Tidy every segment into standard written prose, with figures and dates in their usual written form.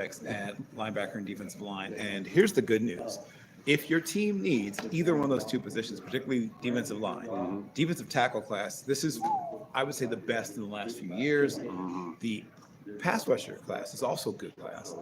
at linebacker and defensive line. And here's the good news. If your team needs either one of those two positions, particularly defensive line, defensive tackle class, this is, I would say, the best in the last few years. The pass rusher class is also a good class.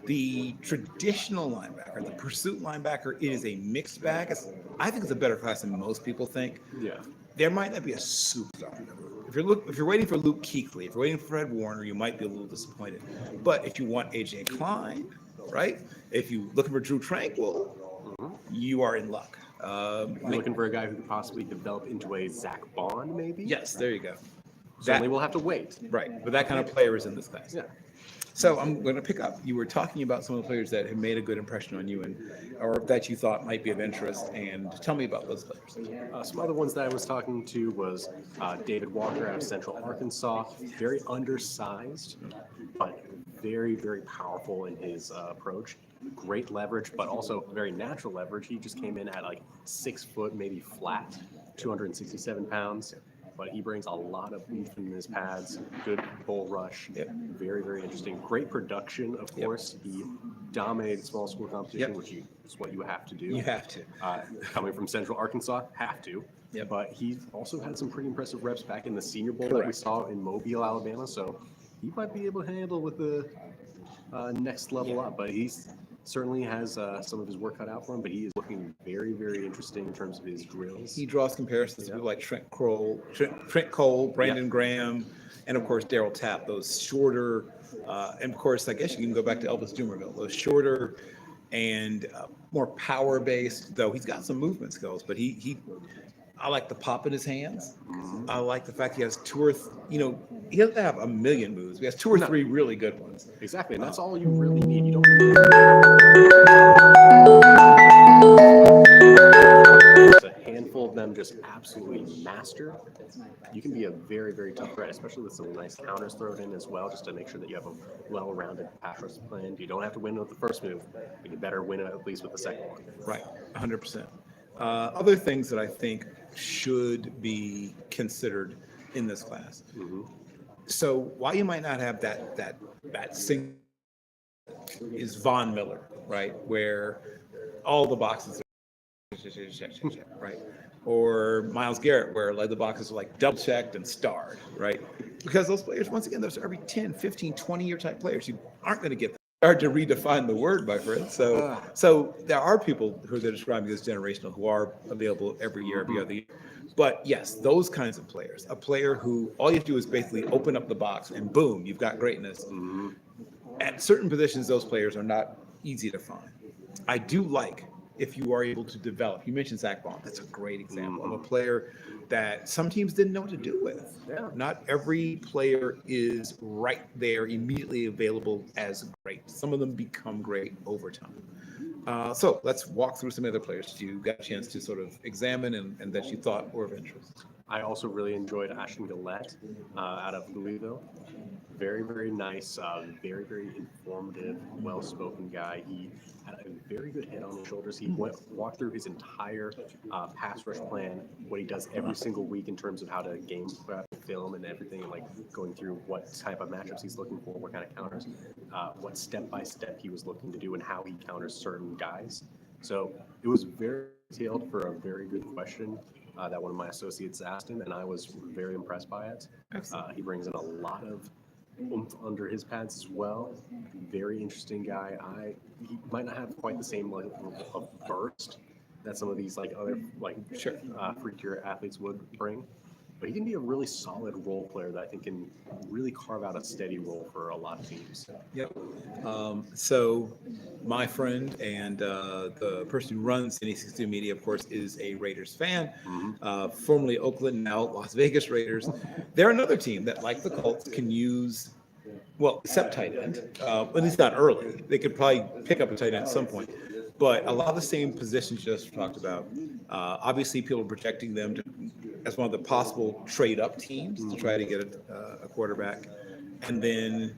The traditional linebacker, the pursuit linebacker, it is a mixed bag. I think it's a better class than most people think. Yeah. There might not be a superstar. If you're waiting for Luke Kuechly, if you're waiting for Fred Warner, you might be a little disappointed. But if you want AJ Klein, right? If you're looking for Drew Tranquil, you are in luck. You're looking for a guy who could possibly develop into a Zach Bond, maybe? Yes, there you go. Certainly we'll have to wait. Right, but that kind of player is in this class. Yeah. So I'm going to pick up. You were talking about some of the players that have made a good impression on you, or that you thought might be of interest. And tell me about those players. Some other ones that I was talking to was David Walker out of Central Arkansas. Very undersized, but very, very powerful in his approach. Great leverage, but also very natural leverage. He just came in at like 6 foot, maybe flat, 267 pounds. But he brings a lot of oomph in his pads. Good bull rush. Yep. Very, very interesting. Great production, of course. He dominated small school competition, which is what you have to do. You have to. Coming from Central Arkansas, have to. Yep. But he also had some pretty impressive reps back in the Senior Bowl that we saw in Mobile, Alabama. So he might be able to handle with the next level up. But he's certainly has some of his work cut out for him, but he is looking very, very interesting in terms of his drills. He draws comparisons to people like Trent Cole, Brandon Graham, and of course Daryl Tapp. Those shorter, and of course I guess you can go back to Elvis Dumervil. Those shorter and more power-based. Though he's got some movement skills, but I like the pop in his hands. I like the fact he has he doesn't have a million moves. He has 2 or 3 really good ones. Exactly, and that's all you really need. You don't need a handful of them just absolutely master. You can be a very, very tough threat, especially with some nice counters thrown in as well, just to make sure that you have a well-rounded pass rush plan. You don't have to win with the first move, but you better win at least with the second one. Right, 100%. Other things that I think should be considered in this class. So while you might not have that single, is Von Miller, right, where all the boxes are right, or Myles Garrett, where the boxes are like double checked and starred, right, because those players, once again, those are every 10, 15, 20-year type players. You aren't going to get hard to redefine the word, my friend. So there are people who they're describing as generational who are available every year, every other year. But yes, those kinds of players, a player who all you have to do is basically open up the box and boom, you've got greatness. At certain positions, those players are not easy to find. I do like if you are able to develop. You mentioned Zach Bond. That's a great example of a player that some teams didn't know what to do with. Not every player is right there, immediately available as great. Some of them become great over time. So let's walk through some other players that you got a chance to sort of examine and that you thought were of interest. I also really enjoyed Ashton Gillette out of Louisville. Very, very nice, very, very informative, well-spoken guy. He had a very good head on his shoulders. He walked through his entire pass rush plan, what he does every single week in terms of how to game prep, film, and everything, and like going through what type of matchups he's looking for, what kind of counters, what step-by-step he was looking to do, and how he counters certain guys. So it was very detailed for a very good question that one of my associates asked him, and I was very impressed by it. He brings in a lot of oomph under his pads as well. Very interesting guy. He might not have quite the same level of burst that some of these other freakier athletes would bring, but he can be a really solid role player that I think can really carve out a steady role for a lot of teams. Yep. So my friend and the person who runs NEC Media, of course, is a Raiders fan, formerly Oakland, now Las Vegas Raiders. They're another team that, like the Colts, can use, except tight end, at least not early. They could probably pick up a tight end at some point. But a lot of the same positions just talked about. Obviously, people are projecting them as one of the possible trade-up teams to try to get a quarterback. And then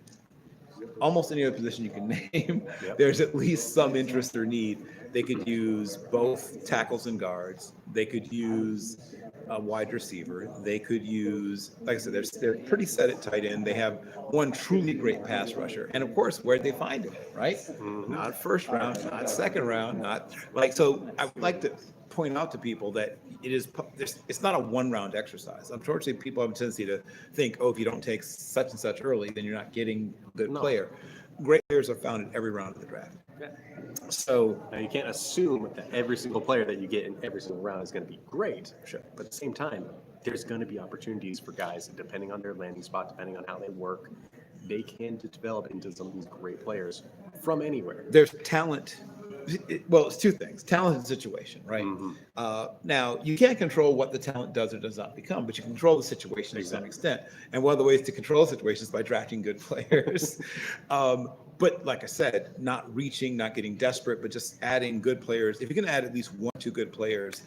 almost any other position you can name, there's at least some interest or need. They could use both tackles and guards. They could use a wide receiver. They could use, like I said, they're pretty set at tight end. They have one truly great pass rusher. And of course, where'd they find him, right? Not first round, not second round, not like, so I would like to point out to people that it's not a one-round exercise. Unfortunately, people have a tendency to think, oh, if you don't take such and such early, then you're not getting a good player. Great players are found in every round of the draft. Yeah. So Now, you can't assume that every single player that you get in every single round is going to be great. Sure. But at the same time, there's going to be opportunities for guys, depending on their landing spot, depending on how they work, they can develop into some of these great players from anywhere. there's talent. Well, it's two things: talent and situation, right? Mm-hmm. Now, you can't control what the talent does or does not become, but you can control the situation to some extent. And one of the ways to control the situation is by drafting good players. But like I said, not reaching, not getting desperate, but just adding good players. If you can add at least 1 or 2 good players,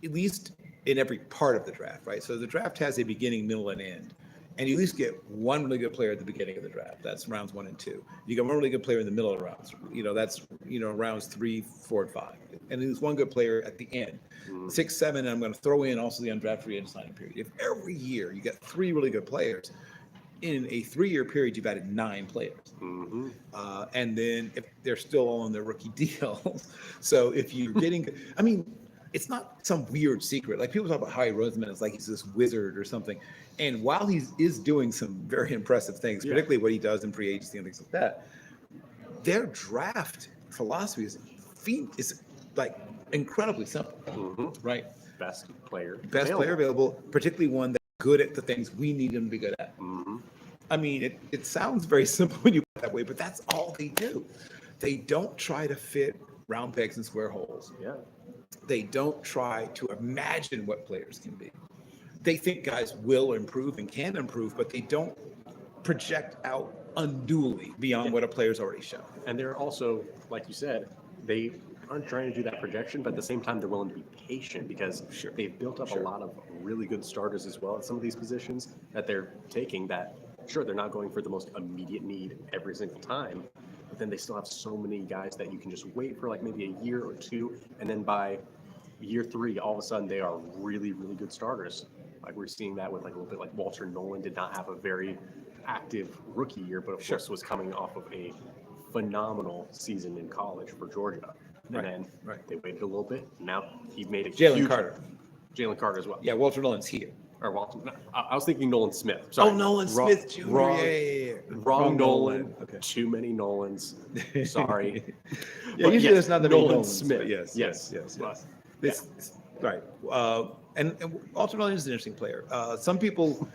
at least in every part of the draft, right? So the draft has a beginning, middle, and end. And you at least get one really good player at the beginning of the draft. That's rounds 1 and 2. You get one really good player in the middle of the rounds. That's rounds 3, 4, and 5. And there's one good player at the end. 6, 7, and I'm going to throw in also the undrafted free agent signing period. If every year you get 3 really good players, in a 3-year period, you've added 9 players. And then if they're still on their rookie deal. So if you're getting, I mean, it's not some weird secret. Like people talk about Howie Roseman as like he's this wizard or something. And while he is doing some very impressive things, particularly what he does in free agency and things like that, their draft philosophy is like incredibly simple, right? Best player Available, particularly one that's good at the things we need him to be good at. I mean, it sounds very simple when you put it that way, but that's all they do. They don't try to fit round pegs in square holes. Yeah. They don't try to imagine what players can be. They think guys will improve and can improve, but they don't project out unduly beyond what a player's already shown. And they're also, like you said, they aren't trying to do that projection, but at the same time, they're willing to be patient because they've built up a lot of really good starters as well at some of these positions that they're taking that, sure, they're not going for the most immediate need every single time, but then they still have so many guys that you can just wait for like maybe a year or 2, and then by year 3, all of a sudden they are really, really good starters. Like we're seeing that with like a little bit like Walter Nolan did not have a very active rookie year, but of course was coming off of a phenomenal season in college for Georgia. And then they waited a little bit. Now he made a Jalen Carter. Jalen Carter as well. Yeah, Walter Nolan's here. Or Walter. No, I was thinking Nolan Smith. Sorry. Oh, Nolan Smith Jr. Wrong, yeah. wrong Nolan. Okay. Too many Nolans. Sorry. Usually there's not that many Nolan Nolans, Smith. but yes. Right. And Walter Nolan is an interesting player. Some people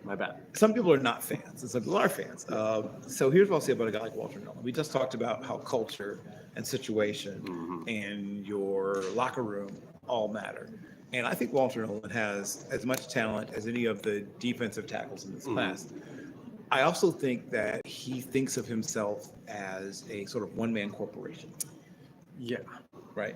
My bad. Some people are not fans, and some people are fans. So here's what I'll say about a guy like Walter Nolan. We just talked about how culture and situation and your locker room all matter. And I think Walter Nolan has as much talent as any of the defensive tackles in this class. I also think that he thinks of himself as a sort of one-man corporation. Yeah. Right?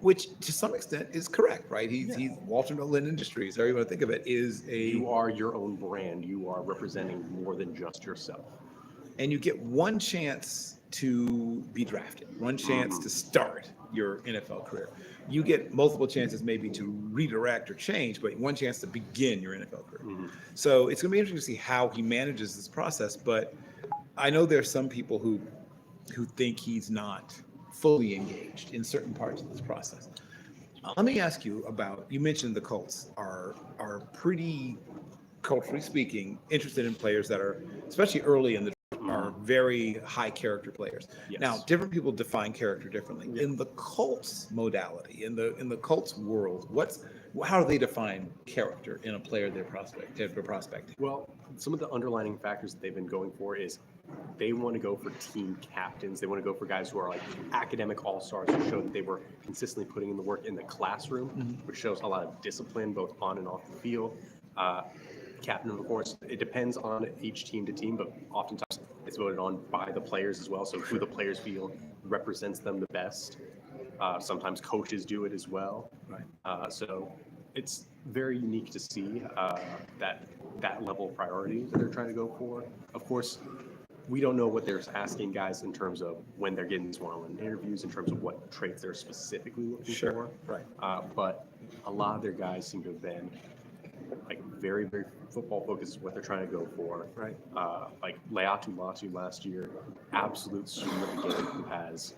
Which to some extent is correct, right? He's Walter Nolan Industries, however you want to think of it, is a... You are your own brand. You are representing more than just yourself. And you get one chance to be drafted, one chance to start your NFL career. You get multiple chances maybe to redirect or change, but one chance to begin your NFL career. So it's going to be interesting to see how he manages this process, but I know there's some people who think he's not fully engaged in certain parts of this process. Let me ask you about, you mentioned the Colts are pretty, culturally speaking, interested in players that are, especially early in the are very high character players. Yes. Now, different people define character differently. In the Colts modality, in the Colts world, how do they define character in a player they're prospecting? Well, some of the underlining factors that they've been going for is they want to go for team captains. They want to go for guys who are like academic all-stars who show that they were consistently putting in the work in the classroom, which shows a lot of discipline both on and off the field. Captain, of course, it depends on each team to team, but oftentimes it's voted on by the players as well. So who the players feel represents them the best. Sometimes coaches do it as well. Right. So it's very unique to see that level of priority that they're trying to go for. Of course, we don't know what they're asking guys in terms of when they're getting these one-on-one interviews, in terms of what traits they're specifically looking for. Right. But a lot of their guys seem to have been like very, very football focused is what they're trying to go for. Right. Like Leatu Latu last year, absolute student of the game who has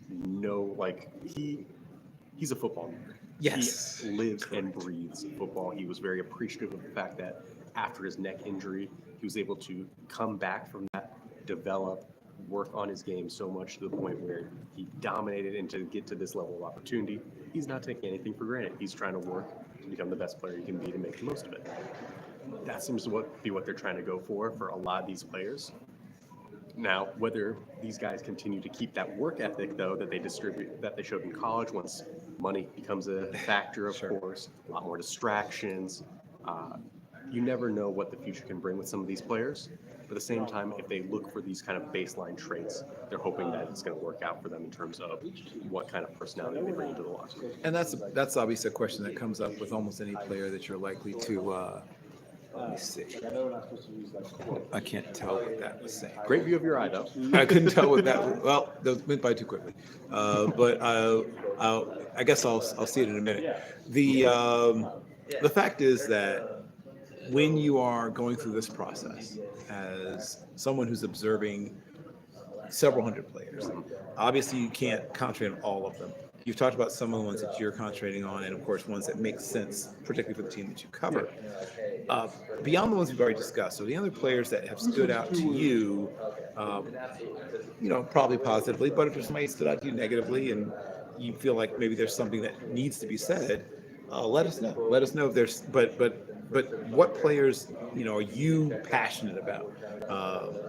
no, like, he's a football nerd. Yes. He lives and breathes football. He was very appreciative of the fact that after his neck injury, he was able to come back from that, develop, work on his game so much to the point where he dominated, and to get to this level of opportunity, he's not taking anything for granted. He's trying to work to become the best player he can be to make the most of it. That seems to be what they're trying to go for a lot of these players. Now, whether these guys continue to keep that work ethic, though, that they showed in college, once money becomes a factor, of course, a lot more distractions. You never know what the future can bring with some of these players. But at the same time, if they look for these kind of baseline traits, they're hoping that it's going to work out for them in terms of what kind of personality they bring into the locker room. And that's obviously a question that comes up with almost any player that you're likely to. Let me see. I can't tell what that was saying. Great view of your eye, though. I couldn't tell what that was. Well, that went by too quickly. But I guess I'll see it in a minute. The fact is that when you are going through this process as someone who's observing several hundred players, obviously you can't concentrate on all of them. You've talked about some of the ones that you're concentrating on, and of course ones that make sense, particularly for the team that you cover. Beyond the ones we've already discussed, so the other players that have stood out to you, probably positively, but if there's somebody stood out to you negatively and you feel like maybe there's something that needs to be said, let us know. Let us know if there's, but what players, are you passionate about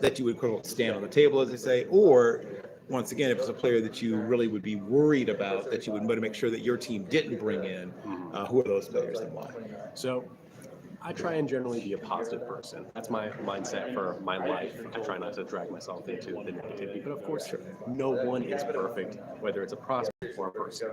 that you would quote unquote stand on the table, as they say, or once again, if it's a player that you really would be worried about that you would want to make sure that your team didn't bring in, who are those players and why? So I try and generally be a positive person. That's my mindset for my life. I try not to drag myself into the negativity, but of course, no one is perfect, whether it's a prospect or a person.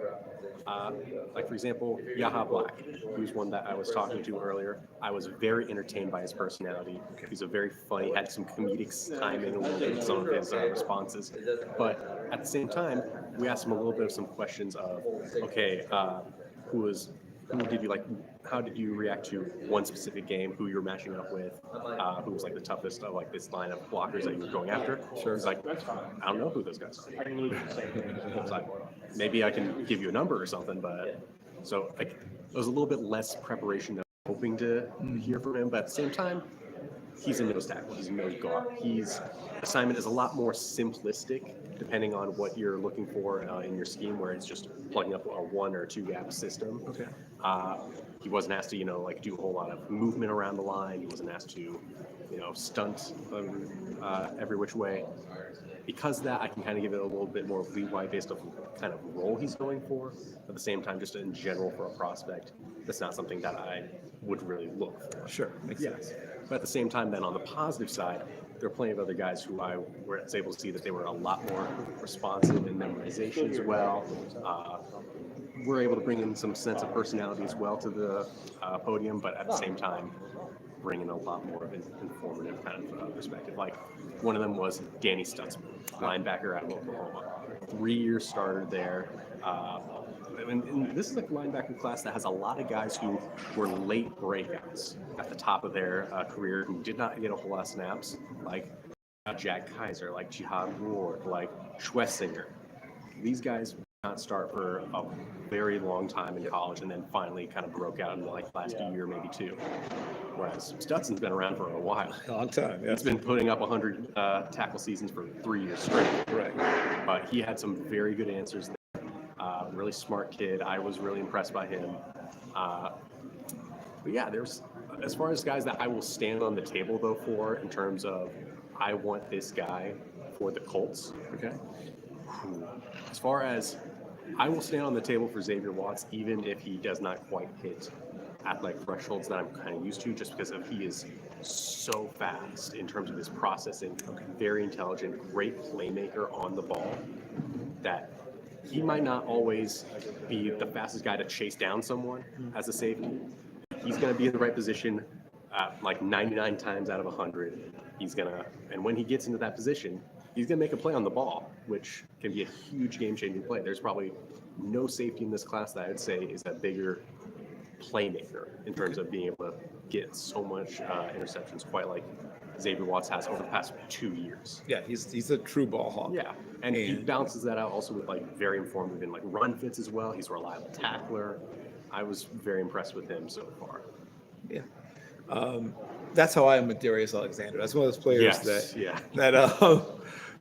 Like, for example, Yaha Black, who's one that I was talking to earlier. I was very entertained by his personality. He's a very funny, had some comedic timing a little bit in some of his responses. But at the same time, we asked him a little bit of some questions of, okay, who did you like? How did you react to one specific game? Who you were matching up with? Who was like the toughest of like this line of blockers that you were going after? Sure. He's like, I don't know who those guys are. I was like, maybe I can give you a number or something. But so like, it was a little bit less preparation than I was hoping to hear from him. But at the same time, he's a nose tackle. He's a nose guard. His assignment is a lot more simplistic, depending on what you're looking for in your scheme, where it's just plugging up a one or two gap system. Okay. He wasn't asked to, do a whole lot of movement around the line. He wasn't asked to, stunt every which way. Because of that, I can kind of give it a little bit more leeway based on the kind of role he's going for. At the same time, just in general for a prospect, that's not something that I would really look for. Sure, makes sense. But at the same time, then on the positive side, there are plenty of other guys who I was able to see that they were a lot more responsive in memorization as well. We're able to bring in some sense of personality as well to the podium, but at the same time, bring in a lot more of an informative kind of perspective. Like, one of them was Danny Stutzman, linebacker out of Oklahoma. 3-year starter there. And this is a linebacker class that has a lot of guys who were late breakouts at the top of their career who did not get a whole lot of snaps, like Jack Kaiser, like Jihad Ward, like Schwessinger. These guys did not start for a very long time in college and then finally kind of broke out in the last year, maybe two. Whereas Stutson's been around for a while. A long time, yeah. He's been putting up 100 tackle seasons for 3 years straight. Right. But he had some very good answers there. Really smart kid. I was really impressed by him. But yeah, there's, as far as guys that I will stand on the table though for, in terms of I want this guy for the Colts. Okay. As far as I will stand on the table for Xavier Watts, even if he does not quite hit athletic thresholds that I'm kind of used to, just because he is so fast in terms of his processing, very intelligent, great playmaker on the ball, that he might not always be the fastest guy to chase down someone as a safety. He's going to be in the right position like 99 times out of 100. and when he gets into that position, he's gonna make a play on the ball, which can be a huge game-changing play. There's probably no safety in this class that I would say is a bigger playmaker in terms of being able to get so much interceptions, quite like Xavier Watts has over the past 2 years. Yeah, he's a true ball hawk. Yeah, and he balances that out also with like very informative in like run fits as well. He's a reliable tackler. I was very impressed with him so far. Yeah. That's how I am with Darius Alexander. That's one of those players that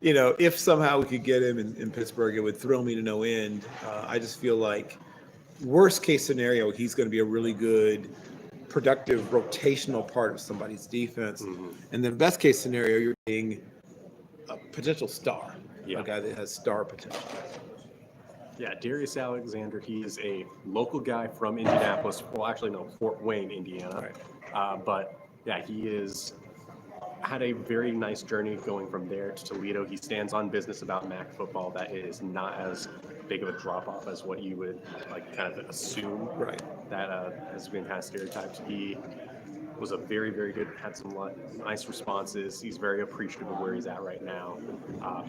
if somehow we could get him in Pittsburgh, it would thrill me to no end. I just feel like worst case scenario, he's going to be a really good, productive, rotational part of somebody's defense. Mm-hmm. And then best case scenario, you're being a potential star, a guy that has star potential. Yeah, Darius Alexander, he is a local guy from Indianapolis. Well, actually, no, Fort Wayne, Indiana. Right. But yeah, he had a very nice journey going from there to Toledo. He stands on business about MAC football that it is not as big of a drop off as what you would like kind of assume. Right. That has been kind of stereotyped. He was a very, very good, had some nice responses. He's very appreciative of where he's at right now.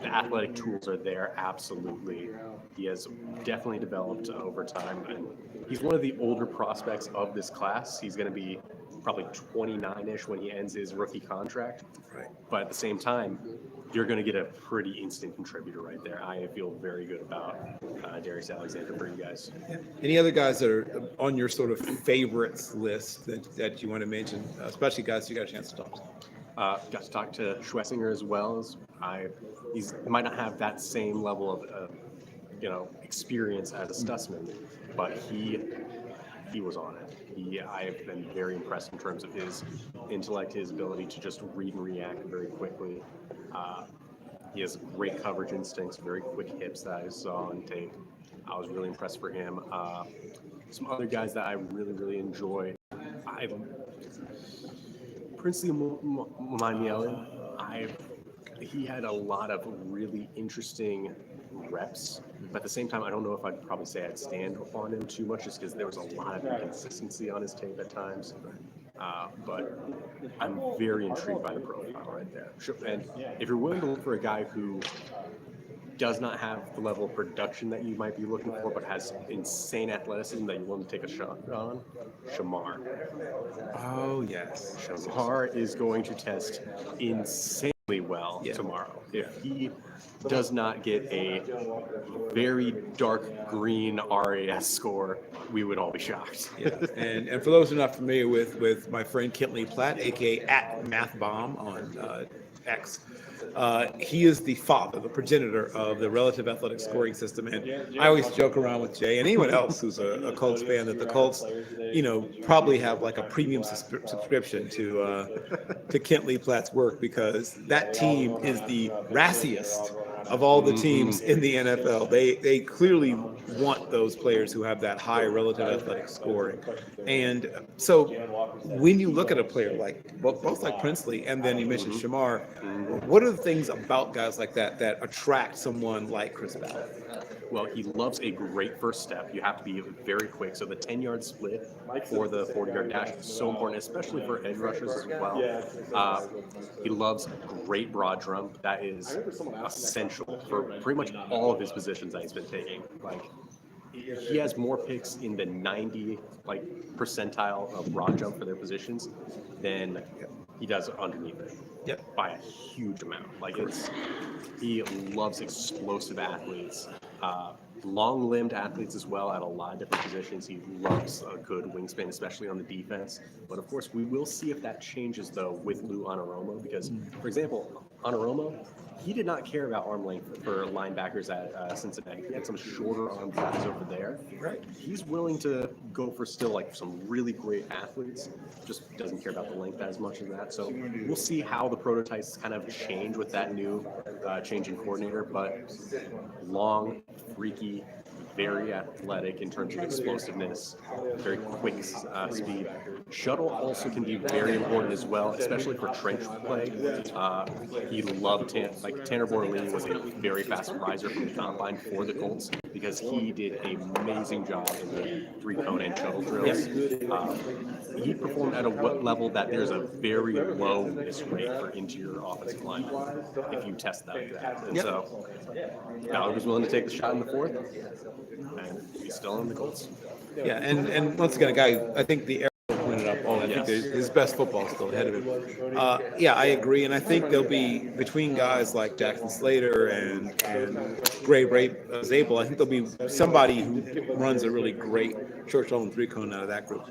The athletic tools are there, absolutely. He has definitely developed over time, and he's one of the older prospects of this class. He's going to be probably 29-ish when he ends his rookie contract. Right. But at the same time, you're going to get a pretty instant contributor right there. I feel very good about Darius Alexander for you guys. Yeah. Any other guys that are on your sort of favorites list that you want to mention, especially guys you got a chance to talk to? Got to talk to Schwessinger as well. He might not have that same level of experience as a Stutzman, but he was on it. I have been very impressed in terms of his intellect, his ability to just read and react very quickly. He has great coverage instincts, very quick hips that I saw on tape. I was really impressed for him. Some other guys that I really, really enjoy. Princely Manielli, he had a lot of really interesting reps, but at the same time, I don't know if I'd probably say I'd stand on him too much just because there was a lot of inconsistency on his tape at times. But I'm very intrigued by the profile right there. And if you're willing to look for a guy who does not have the level of production that you might be looking for, but has insane athleticism that you want to take a shot on, Shamar. Oh, yes. Shamar is going to test insanely well tomorrow. If he does not get a very dark green RAS score, we would all be shocked. Yeah. And for those who are not familiar with my friend Kentley Platt, aka @MathBomb on X, he is the father, the progenitor of the relative athletic scoring system. And I always joke around with Jay and anyone else who's a Colts fan that the Colts, probably have like a premium subscription to Kentley Platt's work, because that team is the rassiest of all the teams in the NFL. They clearly want those players who have that high relative athletic scoring. And so when you look at a player like both like Princely and then you mentioned Shamar, what are the things about guys like that attract someone like Chris Ballard? Well, he loves a great first step. You have to be very quick. So the 10-yard split for the 40-yard dash is so important, especially for edge rushers as well. He loves great broad jump. That is essential for pretty much all of his positions that he's been taking. Like, he has more picks in the 90 percentile of broad jump for their positions than he does underneath it. By a huge amount. He loves explosive athletes, long-limbed athletes as well at a lot of different positions. He loves a good wingspan, especially on the defense. But of course, we will see if that changes though with Lou Anaromo, because, for example, Anaromo, he did not care about arm length for linebackers at Cincinnati. He had some shorter arm guys over there. Right. He's willing to go for still some really great athletes. Just doesn't care about the length as much as that. So we'll see how the prototypes kind of change with that new changing coordinator. But long, freaky, very athletic in terms of explosiveness, very quick speed. Shuttle also can be very important as well, especially for trench play. He loved Tanner Bortolini was a very fast riser from the combine for the Colts because he did an amazing job in the 3-cone and shuttle drills. He performed at a level that there's a very low miss rate for interior offensive line if you test that like that. And so Ballard was willing to take the shot in the fourth, and he's still in the Colts. Yeah, and once again, a guy, I think the arrow pointed up, I think his best football is still ahead of him. Yeah, I agree, and I think there'll be, between guys like Jackson Slater and Gray Zabel, I think there'll be somebody who runs a really great short shuttle and 3-cone out of that group.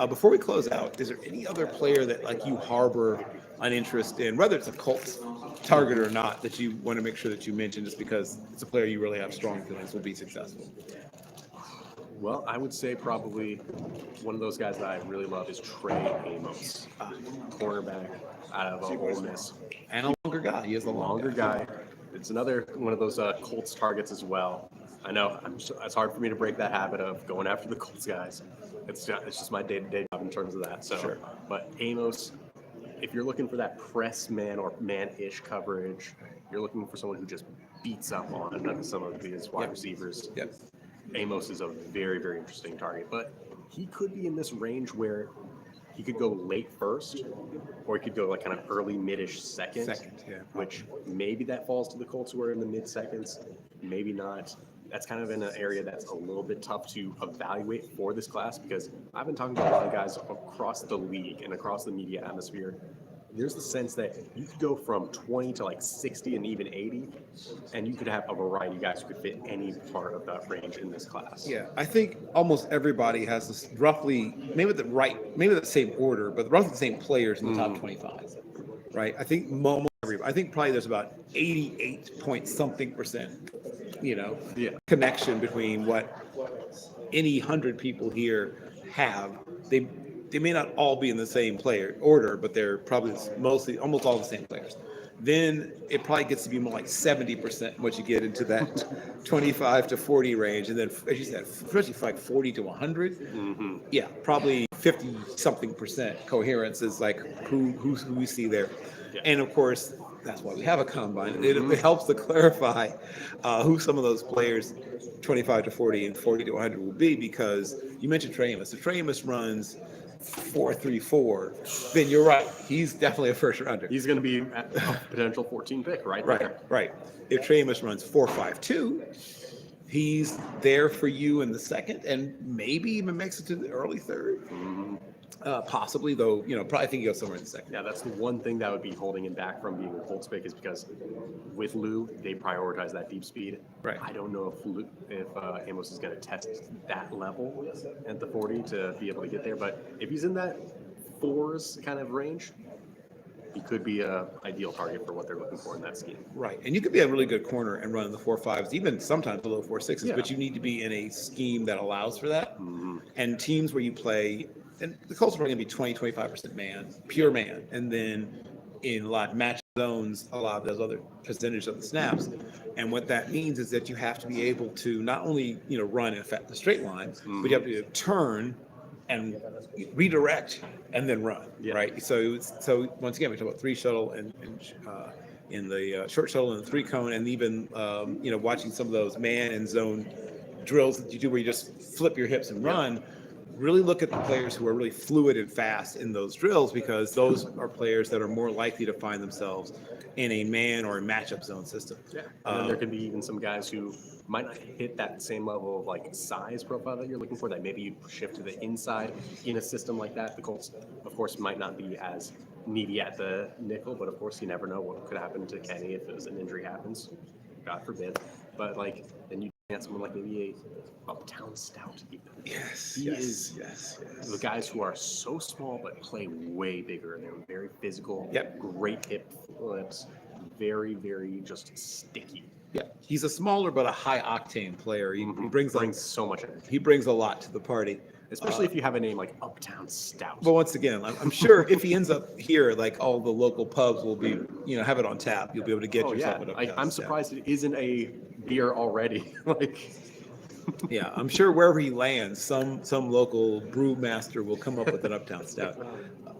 Before we close out, is there any other player that like you harbor an interest in, whether it's a Colts target or not, that you want to make sure that you mention just because it's a player you really have strong feelings will be successful? Well, I would say probably one of those guys that I really love is Trey Amos, cornerback out of Ole Miss. And a longer guy. He is a longer guy. It's another one of those Colts targets as well. I know it's hard for me to break that habit of going after the Colts guys. It's just my day-to-day job in terms of that. So, Sure. But Amos, if you're looking for that press man or man-ish coverage, you're looking for someone who just beats up on some of these wide receivers. Yep. Amos is a very, very interesting target, but he could be in this range where he could go late first, or he could go like kind of early mid-ish second, which maybe that falls to the Colts who are in the mid-seconds, maybe not. That's kind of in an area that's a little bit tough to evaluate for this class because I've been talking to a lot of guys across the league and across the media atmosphere. There's the sense that you could go from 20 to like 60 and even 80, and you could have a variety of guys who could fit any part of that range in this class. Yeah, I think almost everybody has this roughly, maybe the same order, but roughly the same players in the top 25, right? I think I think probably there's about 88 point something percent, connection between what any 100 people here have. They may not all be in the same player order, but they're probably almost all the same players. Then it probably gets to be more like 70% once you get into that 25 to 40 range. And then, as you said, especially like 40 to 100, yeah, probably 50 something percent coherence is like who we see there. Yeah. And of course, that's why we have a combine. It helps to clarify who some of those players 25 to 40 and 40 to 100 will be, because you mentioned Trey Amos. If Trey Amos runs 4.34, then you're right. He's definitely a first rounder. He's going to be a potential 14 pick right there. Right. If Trey Amos runs 4.52, he's there for you in the second and maybe even makes it to the early third. Possibly, though, probably think he goes somewhere in the second. Yeah, that's the one thing that would be holding him back from being a Colts pick is because with Lou, they prioritize that deep speed. Right. I don't know if Amos is going to test that level at the 40 to be able to get there, but if he's in that fours kind of range, he could be an ideal target for what they're looking for in that scheme. Right, and you could be a really good corner and run in the 4.5s, even sometimes the low 4.6s, but you need to be in a scheme that allows for that. And teams where you play, and the Colts are going to be 20-25% man, pure man, and then in a lot of match zones, a lot of those other percentage of the snaps. And what that means is that you have to be able to not only run in fact the straight line, but you have to turn and redirect and then run, right? So once again, we talk about 3 shuttle and in the short shuttle and the 3-cone, and even watching some of those man and zone drills that you do where you just flip your hips and run. Really look at the players who are really fluid and fast in those drills, because those are players that are more likely to find themselves in a man or a matchup zone system. Yeah, and then there could be even some guys who might not hit that same level of like size profile that you're looking for, that maybe you shift to the inside in a system like that. The Colts, of course, might not be as needy at the nickel, but of course you never know what could happen to Kenny if an injury happens, God forbid. But then you get someone like maybe a uptown stout even. He is the guys who are so small but play way bigger. They're very physical, great hip flips, very, very just sticky. Yeah, he's a smaller but a high octane player. He brings so much energy. He brings a lot to the party. Especially if you have a name like Uptown Stout. But once again, I'm sure if he ends up here, like all the local pubs will be, have it on tap. You'll be able to get yourself an Uptown I'm Stout. surprised it isn't a beer already. Yeah, I'm sure wherever he lands, some local brewmaster will come up with an Uptown Stout.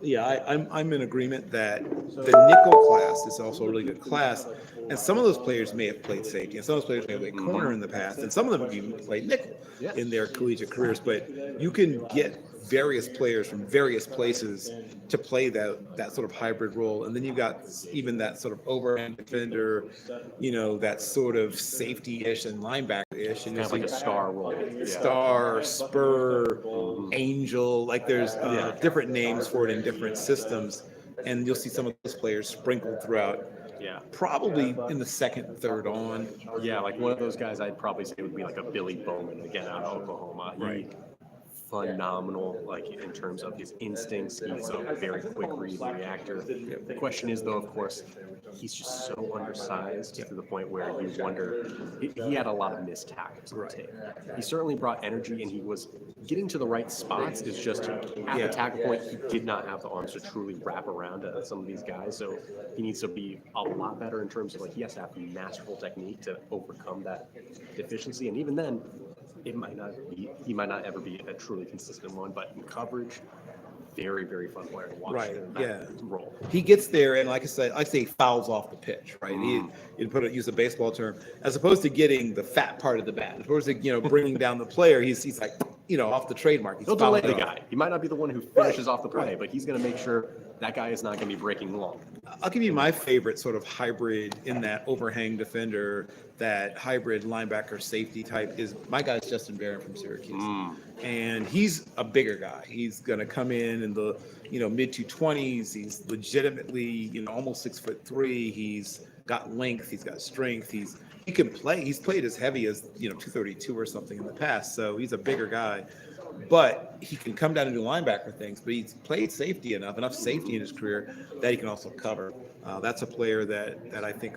Yeah, I'm in agreement that the nickel class is also a really good class, and some of those players may have played safety, and some of those players may have played corner in the past, and some of them have even played nickel Yeah. in their collegiate careers. But you can get various players from various places to play that sort of hybrid role, and then you've got even that sort of overhand defender, that sort of safety-ish and linebacker-ish, and Kind of like a star role. Yeah. star, spur, angel. Like there's Yeah. different names for it in different systems, and you'll see some of those players sprinkled throughout. Yeah. Probably in the second, third on. Yeah, like one of those guys I'd probably say would be like a Billy Bowman, again, out of Oklahoma. Right. Phenomenal, like in terms of his instincts. He's a very quick read reactor. The question is, though, of course, he's just so undersized to the point where you wonder. He had a lot of missed tackles on the tape. He certainly brought energy, and he was getting to the right spots. It's just at the tackle point, he did not have the arms to truly wrap around some of these guys. So he needs to be a lot better in terms of like he has to have masterful technique to overcome that deficiency. And even then, he might not ever be a truly consistent one, but in coverage, very, very fun player to watch. Right. In that role. He gets there, and like I said, he fouls off the pitch, right? Use a baseball term, as opposed to getting the fat part of the bat, as opposed to bringing down the player. He's like off the trademark. He's He'll delay fouling the off. guy. He might not be the one who finishes off the play, but he's going to make sure that guy is not going to be breaking long. I'll give you my favorite sort of hybrid in that overhang defender, that hybrid linebacker safety type is my guy's Justin Barron from Syracuse. And he's a bigger guy. He's going to come in the, mid 220s. He's legitimately, almost 6'3". He's got length. He's got strength. He can play. He's played as heavy as, 232 or something in the past. So he's a bigger guy. But he can come down and do linebacker things, but he's played safety enough safety in his career that he can also cover. That's a player that I think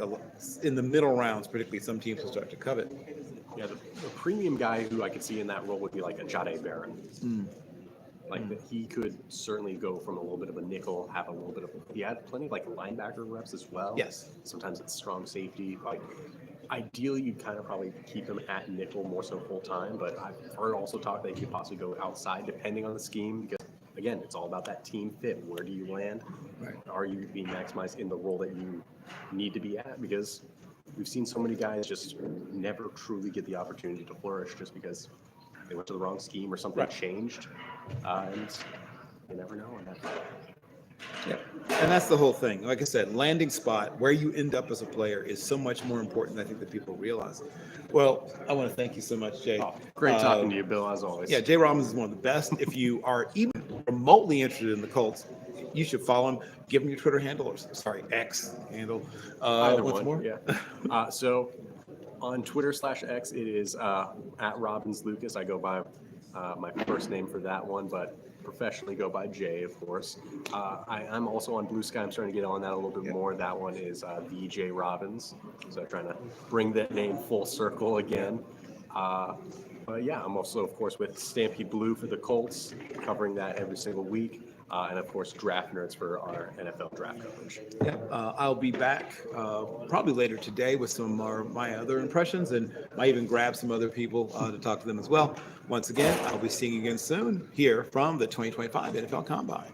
in the middle rounds, particularly, some teams will start to covet. Yeah, the premium guy who I could see in that role would be like a Jade Barron. He could certainly go from a little bit of a nickel, have a little bit of. He had plenty of like linebacker reps as well. Yes. Sometimes it's strong safety. Ideally, you'd kind of probably keep him at nickel more so full time, but I've heard also talk that he could possibly go outside depending on the scheme because, again, it's all about that team fit. Where do you land? Right. Are you being maximized in the role that you need to be at? Because we've seen so many guys just never truly get the opportunity to flourish just because they went to the wrong scheme or something changed, and you never know. Yeah, and that's the whole thing. Like I said, landing spot, where you end up as a player, is so much more important, I think, than people realize. Well, I want to thank you so much, Jay. Great talking to you, Bill, as always. Yeah, Jay Robbins is one of the best. If you are even remotely interested in the Colts, you should follow him. Give him your Twitter handle, or X handle. Either what's one, more? Yeah. So on Twitter /X, it is at Robbins Lucas. I go by my first name for that one, but professionally go by Jay, of course. I'm also on Blue Sky. I'm starting to get on that a little bit more. That one is VJ Robbins. So I'm trying to bring that name full circle again. But yeah, I'm also, of course, with Stampede Blue for the Colts, covering that every single week. And of course, Draft Nerds for our NFL draft coverage. Yeah, I'll be back probably later today with some of my other impressions, and might even grab some other people to talk to them as well. Once again, I'll be seeing you again soon here from the 2025 NFL Combine.